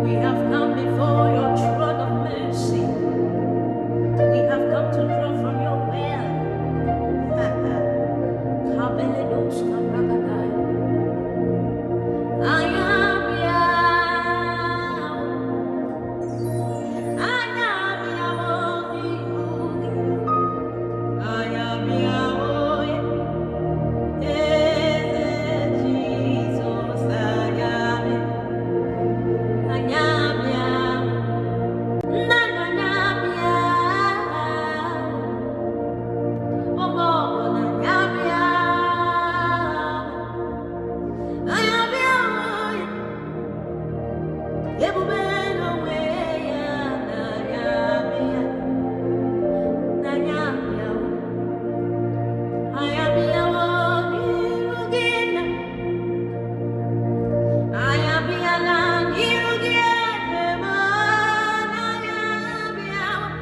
We have come before your throne of mercy. We have come to draw from your well. Kabeledos kabrakadai. I am Yahweh. I am Yahweh. I am Yahweh. Jesus, I am. I am Yahweh. Na na na Yahweh. Oh, na am Yahweh. I am Yahweh. Ebubeno we ya na Yahweh. Na am Yahweh. I am Yahweh. Again. I am Yahweh. Again. I am Yahweh.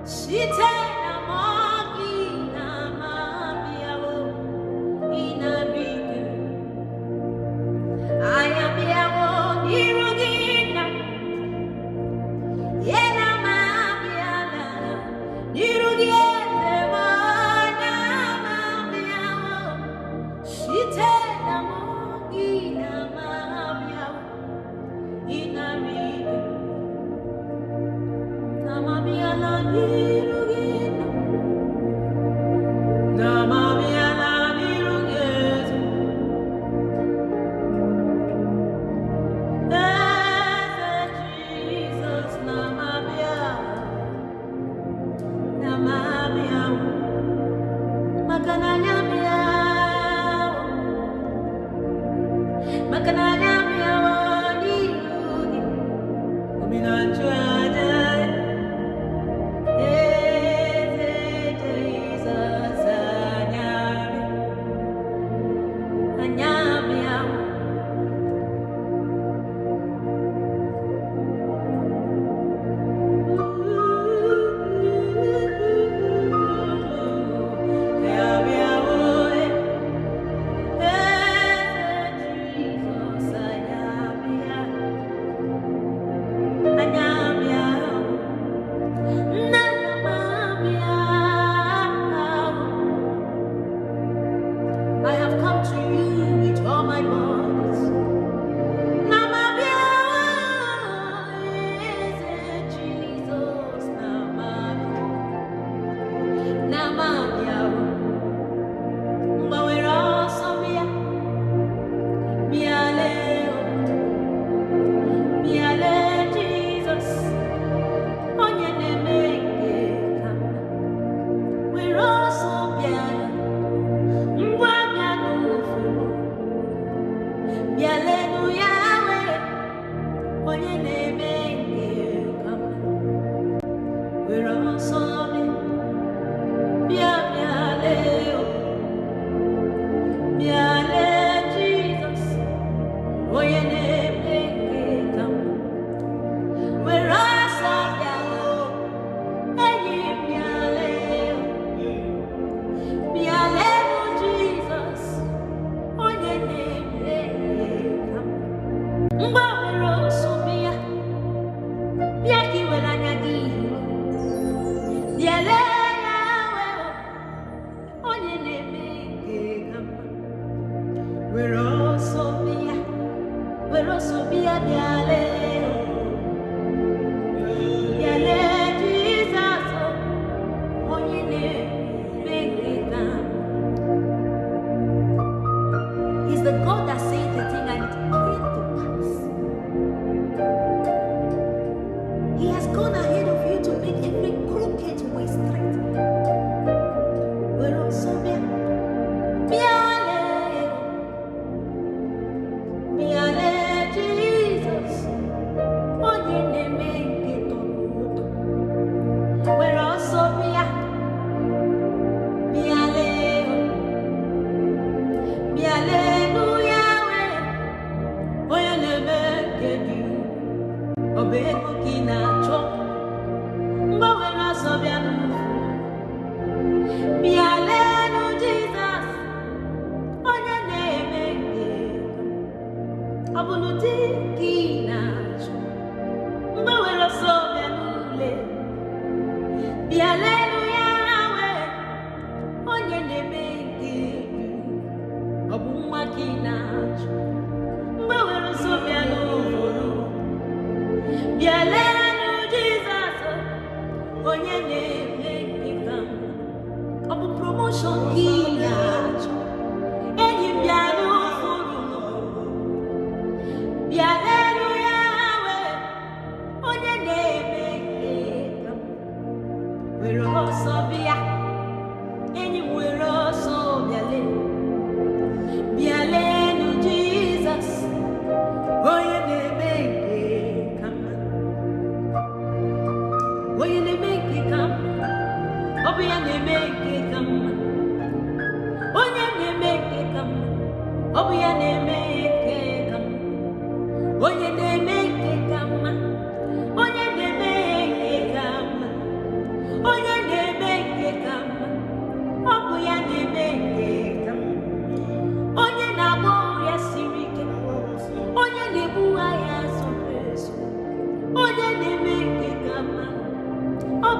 Sita na mogi na Yahweh. Inabigu. I am Yahweh. Again. Yena mabiala. Nirugiete mana mabiala. Shite na mogi na mabiala. Inabigu. Na mabiala nirugina. Na mabiala nirugete. Jesus, na mabiala. Na mabiala. Makananya biala. Makananya biala nirugi. Uminanchwada. Jesus, anyame. Anyame yawo. Anyame yawo. Jesus, anyame yawo. Anyame yawo. I have come to you with all my bodies. Jesus, Jesus, onye na-eme nke ka mma. Were ọsọ bịa, ngwa bịa n'ufuru. Bịa lenu Yahweh, onye na-eme nke ka mma. Were ọsọ bịa, bịa lee, bịa lee Jesus, onye na-eme nke ka mma. Were ọsọ bịa, enyi m bịa lee, bịa lenu Jesus, onye na-eme nke ka mma. Ngwa were ọsọ bịa, bịa ka i were anya gị hụ. Bịa lee Yahweh, onye na-eme nke ka mma. Were ọsọ bịa, were ọsọ bịa, bịa lee. Bịa lee Jesus, onye na-eme nke ka mma. He's the God that said the thing and it came to pass. He has gone ahead of you to make every crooked way straight. Were ọsọ bịa, bịa lee, bịa lee Jesus, onye na-eme nke tọrọ ụtọ. Were ọsọ bịa, bịa lee, bịa lenu Yahweh, onye na-eme nke dị ukwuu. Ọ bụ ego ka ị na-achọ, ngwa were ọsọ bịa n'ufuru. Bịa lenu Jesus, onye na-eme nke ka mma. Ọ bụ n'ụdị ka ị na-achọ,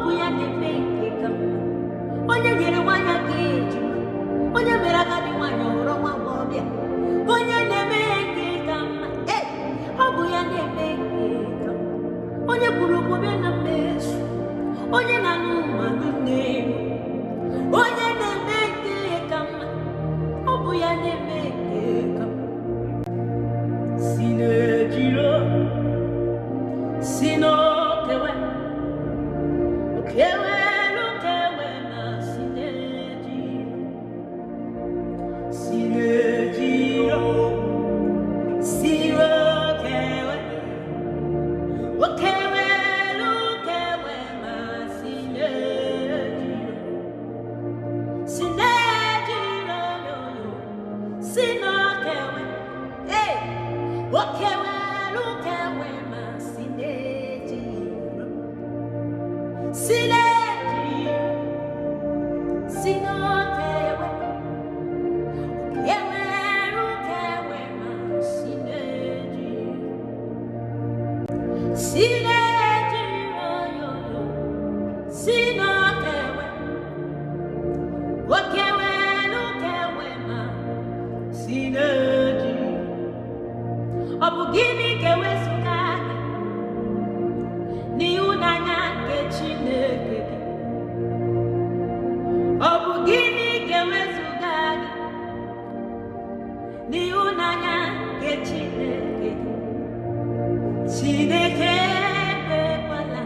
bụ ya na-eme nke ka mma. Onye nyere nwanyị aka ejima, onye mere agadi nwanyị ọhụrụ nwa agbọghọbịa, onye na-eme nke ka mma. Ọ bụ ya na-eme nke ka mma. Onye kwuru okwu bịa na mmezu, onye na-anụ mmanụ n'elu, onye na-eme nke ka mma. Ọ bụ ya na-eme nke ka mma. Si n'ejiro, si n'okewe, okewe n'okewe na si n'ejiro, si n'ejiro, si n'okewe, okewe n'okewe na si n'ejiro, si n'ejiro yoyo, si n'okewe, okewe n'okewe na si n'ejiro, si n'ejiro, si n'okewe, okewe n'okewe na si n'ejiro, si n'ejiro yoyo, si n'okewe, okewe n'okewe na si n'ejiro. Ọ bụ gịnị ga-ewezụga gị n'ịhụnanya nke Chineke gị? Ọ bụ gịnị ga-ewezụga gị n'ịhụnanya nke Chineke gị? Chineke ekwekwala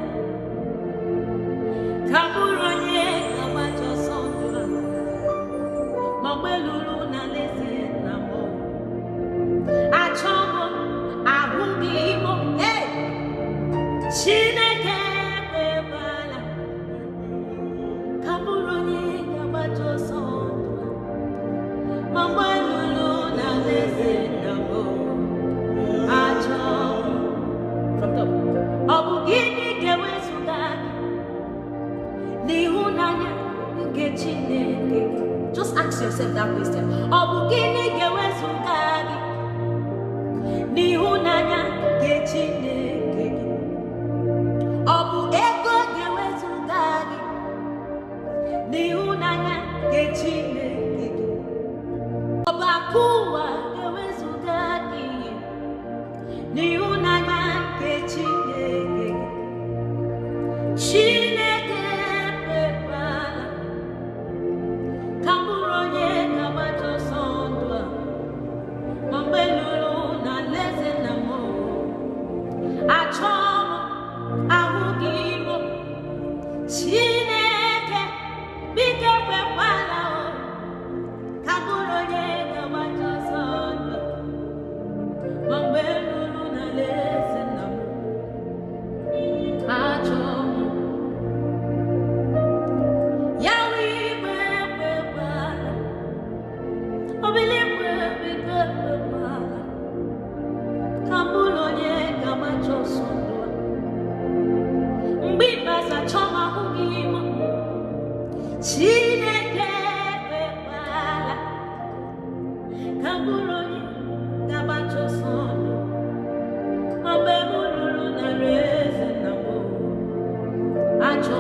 ka bụrụ onye ga-agbacha ọsọ ndụ a, ma mgbe lụrụ n'alaeze nna m. Achọ m ahụghị m, Chineke ekwekwala ka bụrụ onye ga-agbacha ọsọ ndụ a, ma mgbe lụrụ n'alaeze nna m. Achọ m. Ọ bụ gịnị ga-ewezụga gị n'ịhụnanya nke Chineke? Just ask yourself that question. Ọ bụ gịnị ga-ewezụga gị n'ịhụnanya nke Chineke gị? Ọ bụ ego ga-ewezụga gị n'ịhụnanya nke Chineke gị? Ọ bụ akụ ụwa ga-ewezụga gị n'ịhụnanya nke Chineke gị? Chineke ekwekwala ka m bụrụ onye ga-agbacha ọsọ ndụ a, ma mgbe lụrụ n'alaeze nna m. Achọ m ahụghị m, Chineke biko ekwekwala ka m bụrụ onye ga-agbacha ọsọ ndụ a, ma mgbe lụrụ n'alaeze nna m. Achọ m ya igwe ekwekwala, obiligwe biko ekwekwala ka m bụrụ onye ga-agbacha ọsọ ndụ a. Mgbe ikpeazụ achọ m ahụghị m, Chineke ekwekwala ka m bụrụ onye ga-agbacha ọsọ ndụ, ma mgbe m lụrụ n'alaeze nna m. Achọ